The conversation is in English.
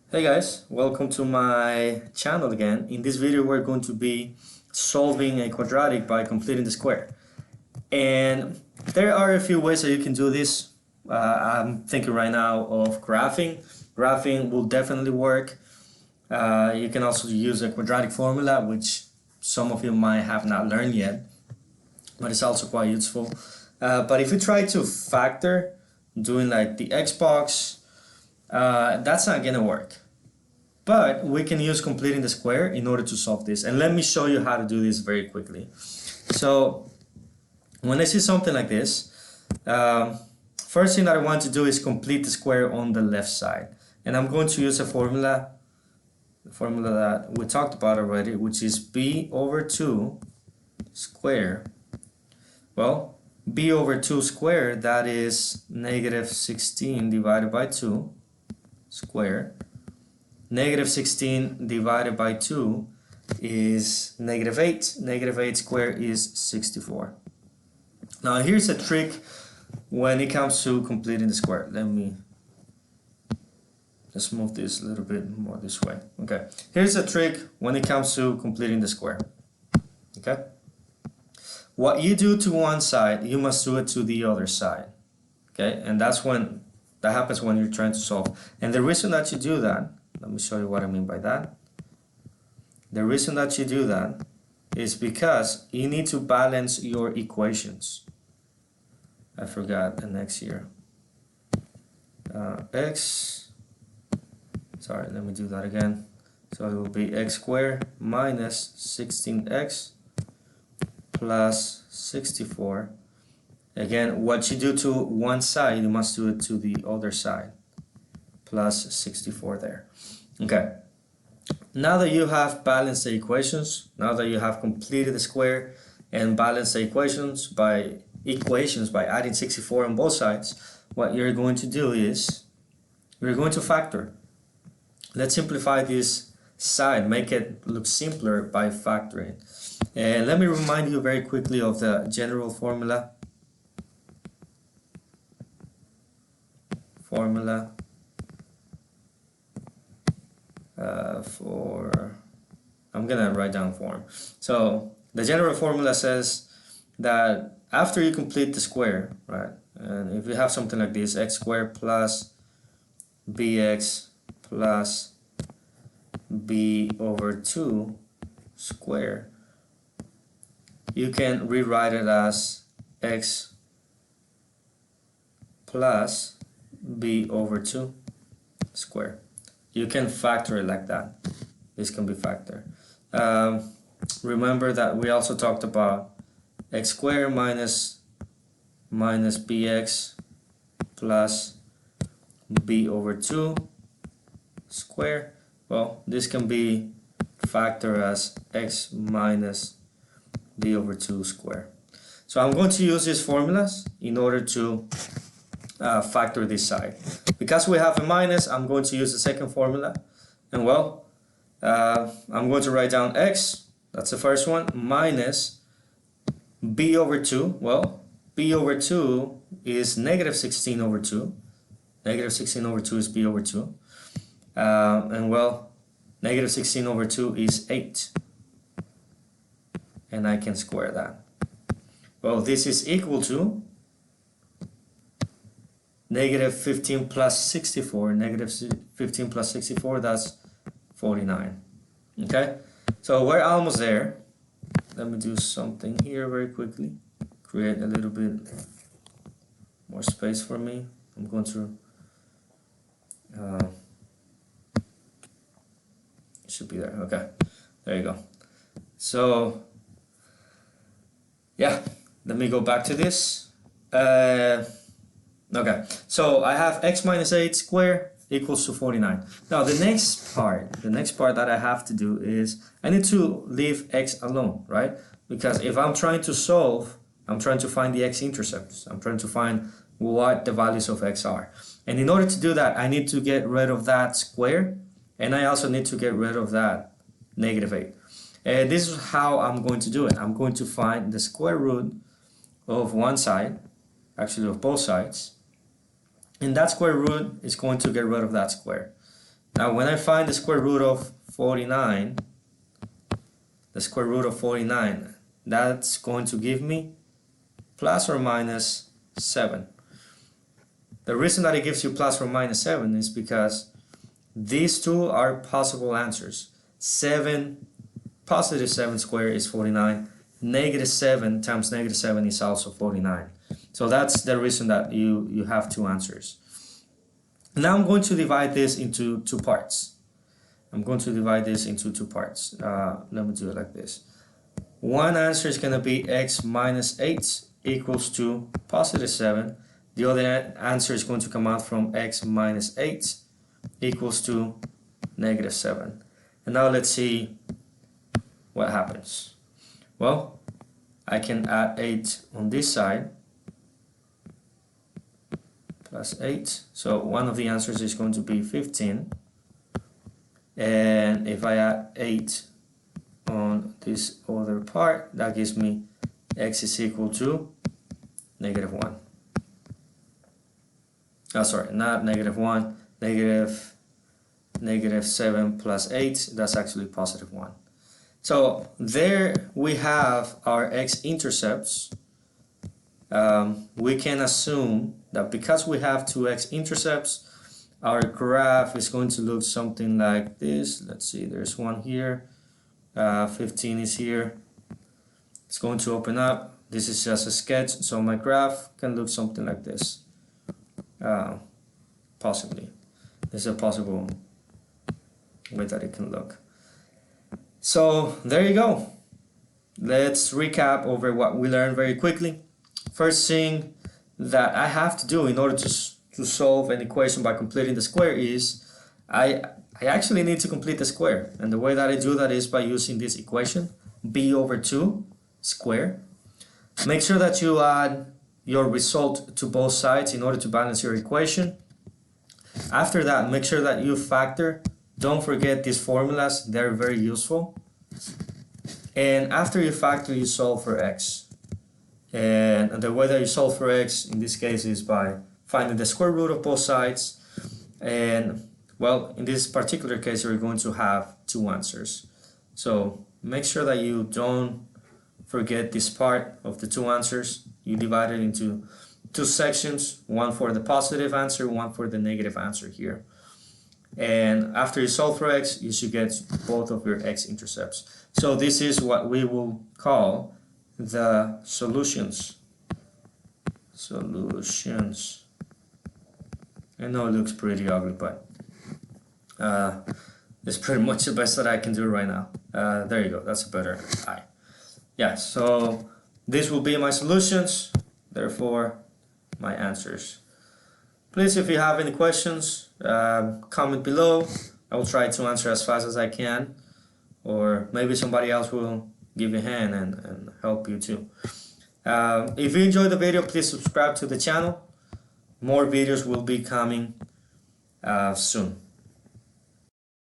Hey guys, welcome to my channel again. In this video we're going to be solving a quadratic by completing the square. And there are a few ways that you can do this. I'm thinking right now of graphing. Graphing will definitely work. You can also use a quadratic formula, which some of you might have not learned yet, but it's also quite useful. But if you try to factor, doing like the Xbox, that's not gonna work. But we can use completing the square in order to solve this. And let me show you how to do this very quickly. So when I see something like this, first thing that I want to do is complete the square on the left side. And I'm going to use a formula, the formula that we talked about already, which is b over 2 square. Well, b over 2 squared, that is negative 16 divided by 2 square. Negative 16 divided by 2 is negative 8. Negative 8 squared is 64. Now here's a trick when it comes to completing the square. Let me just move this a little bit more this way. Okay, here's a trick when it comes to completing the square. Okay, what you do to one side, you must do it to the other side. Okay, and that happens when you're trying to solve. And the reason that you do that, let me show you what I mean by that. The reason that you do that is because you need to balance your equations. I forgot an x here. Sorry, let me do that again. So it will be x squared minus 16x plus 64. Again, what you do to one side, you must do it to the other side. Plus 64 there. Okay. Now that you have balanced the equations, now that you have completed the square and balanced the equations by adding 64 on both sides, what you're going to do is you're going to factor. Let's simplify this side, make it look simpler by factoring. And let me remind you very quickly of the general formula. I'm gonna write down form. So the general formula says that after you complete the square, right, and if you have something like this, x squared plus bx plus b over 2 square, you can rewrite it as x plus b over 2 square. You can factor it like that. This can be factored. Remember that we also talked about x squared minus bx plus b over 2 square. Well, this can be factored as x minus b over 2 square. So I'm going to use these formulas in order to factor this side. Because we have a minus, I'm going to use the second formula. And well, I'm going to write down x, that's the first one, minus b over 2. Well, b over 2 is negative 16 over 2. Negative 16 over 2 is b over 2. And well, negative 16 over 2 is 8. And I can square that. Well, this is equal to negative 15 plus 64. Negative 15 plus 64, that's 49. Okay, so we're almost there. Let me do something here very quickly. Create a little bit more space for me. I'm going to it should be there. Okay, there you go. So yeah, let me go back to this. Okay, so I have x minus 8 squared equals to 49. Now the next part that I have to do is I need to leave x alone, right? Because if I'm trying to solve, I'm trying to find the x-intercepts. I'm trying to find what the values of x are. And in order to do that, I need to get rid of that square, and I also need to get rid of that negative 8. And this is how I'm going to do it. I'm going to find the square root of one side, actually of both sides, and that square root is going to get rid of that square. Now when I find the square root of 49, that's going to give me plus or minus 7. The reason that it gives you plus or minus 7 is because these two are possible answers. Positive 7 squared is 49. Negative 7 times negative 7 is also 49. So that's the reason that you have two answers. Now I'm going to divide this into two parts. Let me do it like this. One answer is going to be x minus 8 equals to positive 7. The other answer is going to come out from x minus 8 equals to negative 7. And now let's see what happens. Well, I can add 8 on this side, plus 8. So one of the answers is going to be 15. And if I add 8 on this other part, that gives me x is equal to negative 1. Oh, sorry, not negative 1, negative 7 plus 8, that's actually positive 1. So there we have our x-intercepts. We can assume that because we have two x-intercepts, our graph is going to look something like this. Let's see, there's one here, 15 is here. It's going to open up. This is just a sketch, so my graph can look something like this. Possibly. This is a possible way that it can look. So there you go. Let's recap over what we learned very quickly. First thing that I have to do in order to solve an equation by completing the square is I actually need to complete the square. And the way that I do that is by using this equation, b over 2 squared. Make sure that you add your result to both sides in order to balance your equation. After that, make sure that you factor. Don't forget these formulas, they're very useful. And after you factor, you solve for x. And the way that you solve for x in this case is by finding the square root of both sides. And well, in this particular case, you're going to have two answers. So make sure that you don't forget this part of the two answers. You divide it into two sections, one for the positive answer, one for the negative answer here. And after you solve for x, you should get both of your x-intercepts. So this is what we will call the solutions. I know it looks pretty ugly, but it's pretty much the best that I can do right now. There you go, that's a better eye. Yeah, so this will be my solutions, therefore my answers. Please, if you have any questions, comment below. I will try to answer as fast as I can, or maybe somebody else will give you a hand and help you too. If you enjoyed the video, please subscribe to the channel. More videos will be coming soon.